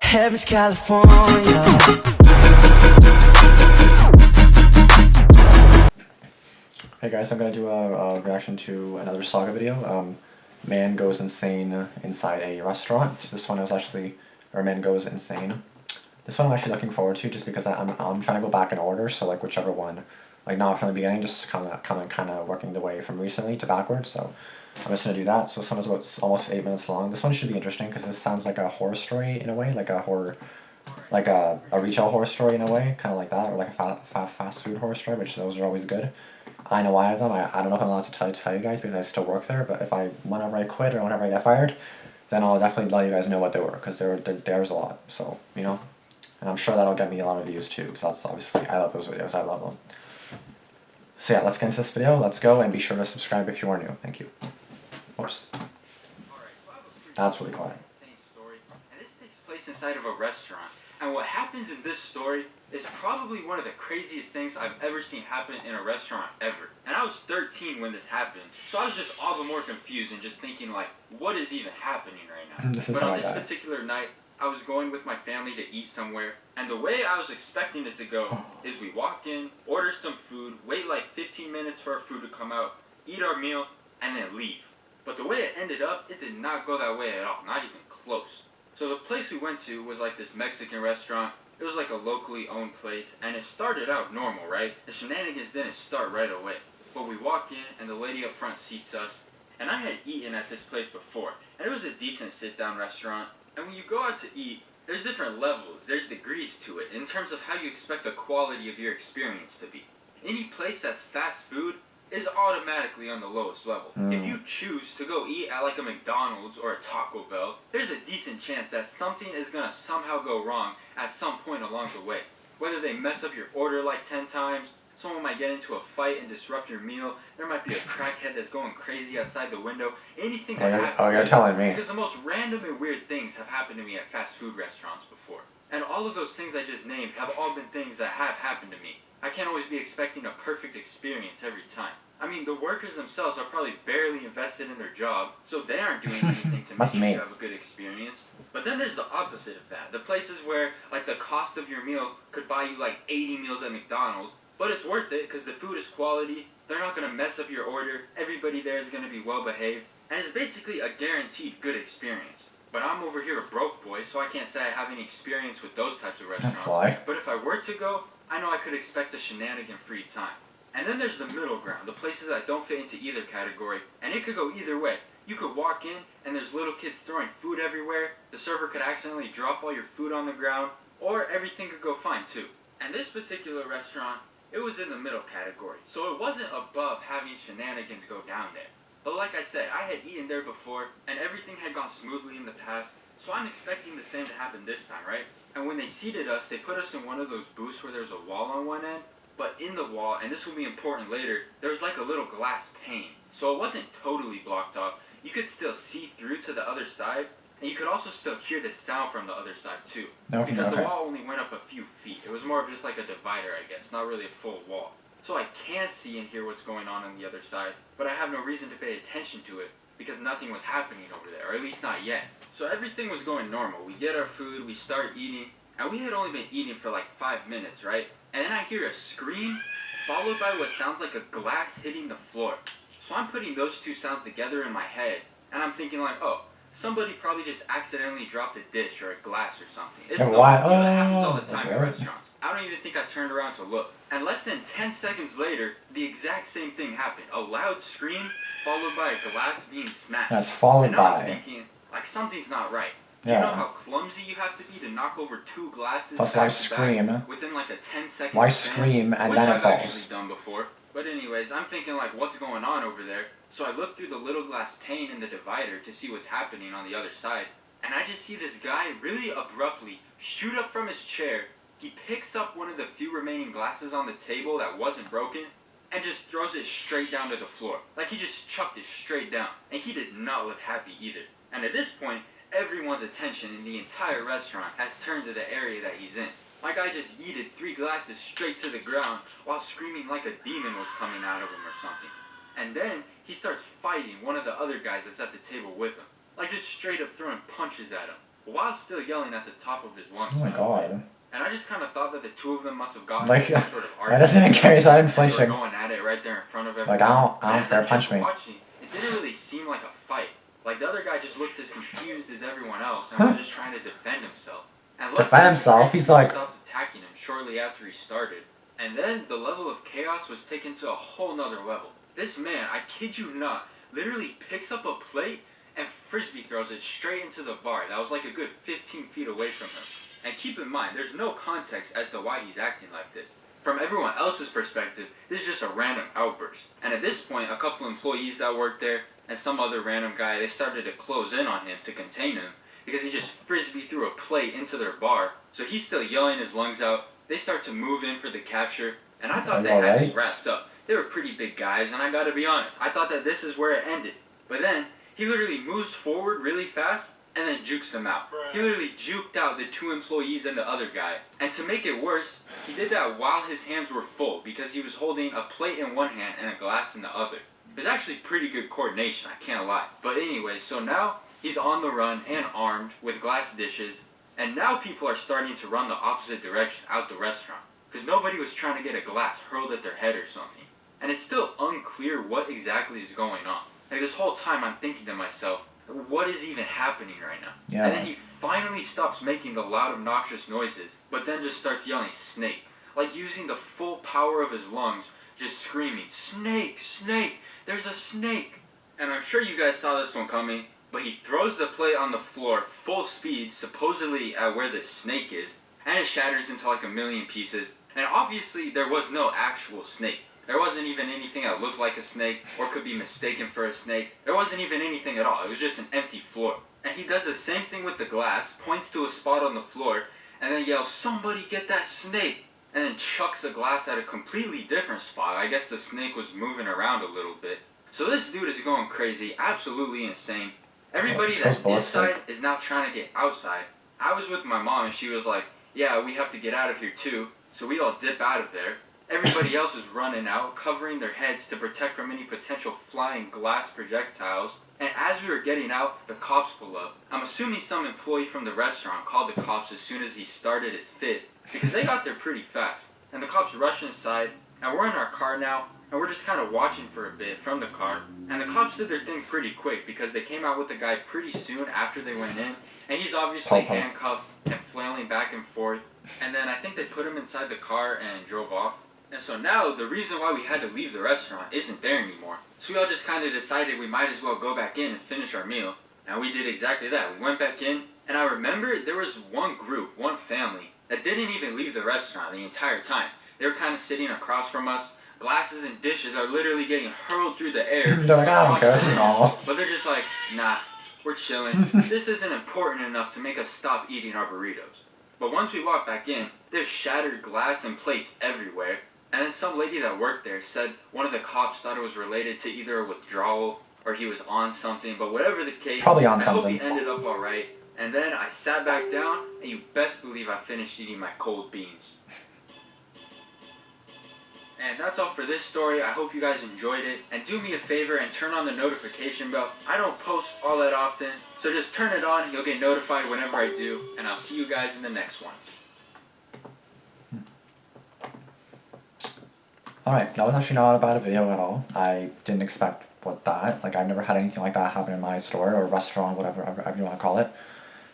Heaven's California. Hey guys, I'm gonna do a reaction to another Saga video. Man goes insane inside a restaurant. This one was actually, or man goes insane. This one I'm actually looking forward to just because I'm trying to go back in order. So like whichever one, like not from the beginning, just kind of working the way from recently to backwards. So I'm just gonna do that. So this one is about almost 8 minutes long. This one should be interesting because this sounds like a horror story in a way, like a horror. Like a retail horror story in a way, kind of like that, or like a fast food horror story, which those are always good. I know I have them. I don't know if I'm allowed to tell you guys because I still work there, but whenever I quit or whenever I get fired, then I'll definitely let you guys know what they were, because there's a lot, so, you know, and I'm sure that'll get me a lot of views too, because that's obviously, I love those videos, I love them. So yeah, let's get into this video, let's go, and be sure to subscribe if you are new, thank you. Oops. That's really quiet. Story, and this takes place inside of a restaurant. And what happens in this story is probably one of the craziest things I've ever seen happen in a restaurant ever. And I was 13 when this happened, so I was just all the more confused and just thinking like, what is even happening right now? But on this particular night, I was going with my family to eat somewhere, and the way I was expecting it to go is we walk in, order some food, wait like 15 minutes for our food to come out, eat our meal, and then leave. But the way it ended up, it did not go that way at all, not even close. So the place we went to was like this Mexican restaurant. It was like a locally owned place, and it started out normal, right? The shenanigans didn't start right away. But we walk in, and the lady up front seats us, and I had eaten at this place before, and it was a decent sit-down restaurant. And when you go out to eat, there's different levels, there's degrees to it, in terms of how you expect the quality of your experience to be. Any place that's fast food is automatically on the lowest level. If you choose to go eat at like a McDonald's or a Taco Bell, there's a decent chance that something is gonna somehow go wrong at some point along the way. Whether they mess up your order like 10 times, someone might get into a fight and disrupt your meal, there might be a crackhead that's going crazy outside the window, anything can happen. Oh, you're telling me. Because the most random and weird things have happened to me at fast food restaurants before. And all of those things I just named have all been things that have happened to me. I can't always be expecting a perfect experience every time. I mean, the workers themselves are probably barely invested in their job, so they aren't doing anything to make sure you have a good experience. But then there's the opposite of that. The places where, like, the cost of your meal could buy you, like, 80 meals at McDonald's, but it's worth it because the food is quality, they're not going to mess up your order, everybody there is going to be well behaved, and it's basically a guaranteed good experience. But I'm over here a broke boy, so I can't say I have any experience with those types of restaurants. But if I were to go, I know I could expect a shenanigan-free time. And then there's the middle ground, the places that don't fit into either category, and it could go either way. You could walk in, and there's little kids throwing food everywhere, the server could accidentally drop all your food on the ground, or everything could go fine too. And this particular restaurant, it was in the middle category, so it wasn't above having shenanigans go down there. But like I said, I had eaten there before, and everything had gone smoothly in the past, so I'm expecting the same to happen this time, right? And when they seated us, they put us in one of those booths where there's a wall on one end, but in the wall, and this will be important later, there was like a little glass pane. So it wasn't totally blocked off. You could still see through to the other side, and you could also still hear the sound from the other side too. Because the wall only went up a few feet. It was more of just like a divider, I guess, not really a full wall. So I can see and hear what's going on the other side, but I have no reason to pay attention to it because nothing was happening over there, or at least not yet. So everything was going normal. We get our food, we start eating, and we had only been eating for like 5 minutes, right? And then I hear a scream, followed by what sounds like a glass hitting the floor. So I'm putting those two sounds together in my head, and I'm thinking like, oh, somebody probably just accidentally dropped a dish or a glass or something. It's no big deal, it happens all the time in restaurants. I don't even think I turned around to look. And less than 10 seconds later, the exact same thing happened. A loud scream, followed by a glass being smashed. That's followed by. I'm thinking, like, something's not right. Do you know how clumsy you have to be to knock over 2 glasses Plus, why scream? Within like a 10-second Why span, scream and which then it I've falls? actually done before. But anyways, I'm thinking like, what's going on over there? So I look through the little glass pane in the divider to see what's happening on the other side, and I just see this guy really abruptly shoot up from his chair. He picks up one of the few remaining glasses on the table that wasn't broken, and just throws it straight down to the floor. Like he just chucked it straight down, and he did not look happy either. And at this point, everyone's attention in the entire restaurant has turned to the area that he's in. My guy just yeeted 3 glasses straight to the ground while screaming like a demon was coming out of him or something. And then he starts fighting one of the other guys that's at the table with him. Like just straight up throwing punches at him. while still yelling at the top of his lungs. Oh my god. And I just kind of thought that the two of them must have gotten Like, some sort of I argument. doesn't even care, he's not They inflation. were going at it right there in front of everyone. Like, I don't As I care, punch kept me. watching, it didn't really seem like a fight. Like, the other guy just looked as confused as everyone else and was just trying to defend himself. And Defend himself? He's like... stopped attacking him shortly after he started. And then the level of chaos was taken to a whole nother level. This man, I kid you not, literally picks up a plate and frisbee throws it straight into the bar. That was like a good 15 feet away from him. And keep in mind, there's no context as to why he's acting like this. From everyone else's perspective, this is just a random outburst. And at this point, a couple employees that worked there and some other random guy, they started to close in on him to contain him because he just frisbee threw a plate into their bar. So he's still yelling his lungs out. They start to move in for the capture, and I thought they had this wrapped up. They were pretty big guys, and I gotta be honest, I thought that this is where it ended. But then, he literally moves forward really fast, and then jukes them out. He literally juked out the two employees and the other guy. And to make it worse, he did that while his hands were full, because he was holding a plate in one hand and a glass in the other. There's actually pretty good coordination, I can't lie. But anyway, so now, he's on the run and armed with glass dishes, and now people are starting to run the opposite direction out the restaurant. Because nobody was trying to get a glass hurled at their head or something. And it's still unclear what exactly is going on. Like, this whole time I'm thinking to myself, what is even happening right now? Yeah. And then he finally stops making the loud, obnoxious noises, but then just starts yelling, "Snake." Like, using the full power of his lungs, just screaming, "Snake! Snake! There's a snake!" And I'm sure you guys saw this one coming, but he throws the plate on the floor full speed, supposedly at where the snake is, and it shatters into like a million pieces. And obviously there was no actual snake. There wasn't even anything that looked like a snake or could be mistaken for a snake. There wasn't even anything at all. It was just an empty floor. And he does the same thing with the glass, points to a spot on the floor, and then yells, "Somebody get that snake!" And then chucks a glass at a completely different spot. I guess the snake was moving around a little bit. So this dude is going crazy, absolutely insane. Everybody that's inside is now trying to get outside. I was with my mom and she was like, "Yeah, we have to get out of here too." So we all dip out of there. Everybody else is running out, covering their heads to protect from any potential flying glass projectiles. And as we were getting out, the cops pull up. I'm assuming some employee from the restaurant called the cops as soon as he started his fit, because they got there pretty fast. And the cops rush inside, and we're in our car now, and we're just kind of watching for a bit from the car. And the cops did their thing pretty quick, because they came out with the guy pretty soon after they went in, and he's obviously handcuffed and flailing back and forth. And then I think they put him inside the car and drove off. And so now, the reason why we had to leave the restaurant isn't there anymore. So we all just kind of decided we might as well go back in and finish our meal. And we did exactly that. We went back in, and I remember there was one group, one family, that didn't even leave the restaurant the entire time. They were kind of sitting across from us. Glasses and dishes are literally getting hurled through the air. They're like, "I don't care, this is normal." But they're just like, "Nah, we're chilling. This isn't important enough to make us stop eating our burritos." But once we walked back in, there's shattered glass and plates everywhere. And then some lady that worked there said one of the cops thought it was related to either a withdrawal or he was on something. But whatever the case, Probably on I hope something. he ended up alright. And then I sat back down, and you best believe I finished eating my cold beans. And that's all for this story. I hope you guys enjoyed it. And do me a favor and turn on the notification bell. I don't post all that often, so just turn it on. You'll get notified whenever I do. And I'll see you guys in the next one. Alright, that was actually not a bad video at all. I didn't expect that. Like, I've never had anything like that happen in my store or restaurant, whatever you want to call it.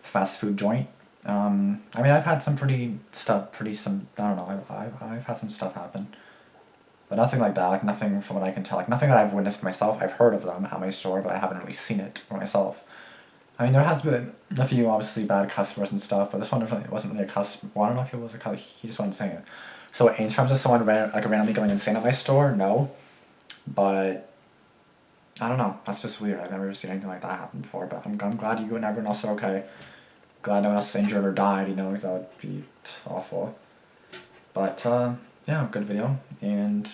Fast food joint. I mean, I've had some I don't know, I've had some stuff happen. But nothing like that, like nothing from what I can tell, like nothing that I've witnessed myself. I've heard of them at my store, but I haven't really seen it for myself. I mean, there has been a few obviously bad customers and stuff, but this one wasn't really a customer. Well, I don't know if it was a customer, he just went insane. So in terms of someone randomly going insane at my store, no. But I don't know, that's just weird. I've never seen anything like that happen before, but I'm glad you and everyone else are okay. Glad no one else is injured or died, because that would be awful. But, yeah, good video, and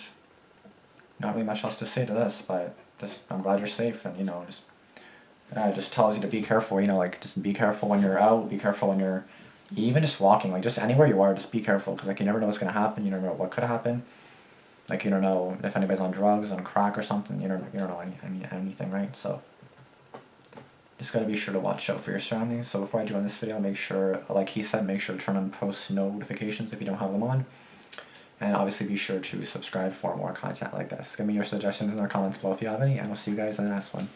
not really much else to say to this, but just, I'm glad you're safe, and, it just tells you to be careful, like, just be careful when you're out, be careful when you're even just walking, like, just anywhere you are, just be careful, because, like, you never know what's going to happen, you never know what could happen, like, you don't know if anybody's on drugs, on crack or something, you don't know anything, right, so, just gotta be sure to watch out for your surroundings. So before I do on this video, make sure, like he said, make sure to turn on post notifications if you don't have them on. And obviously be sure to subscribe for more content like this. Give me your suggestions in the comments below if you have any, and we'll see you guys in the next one.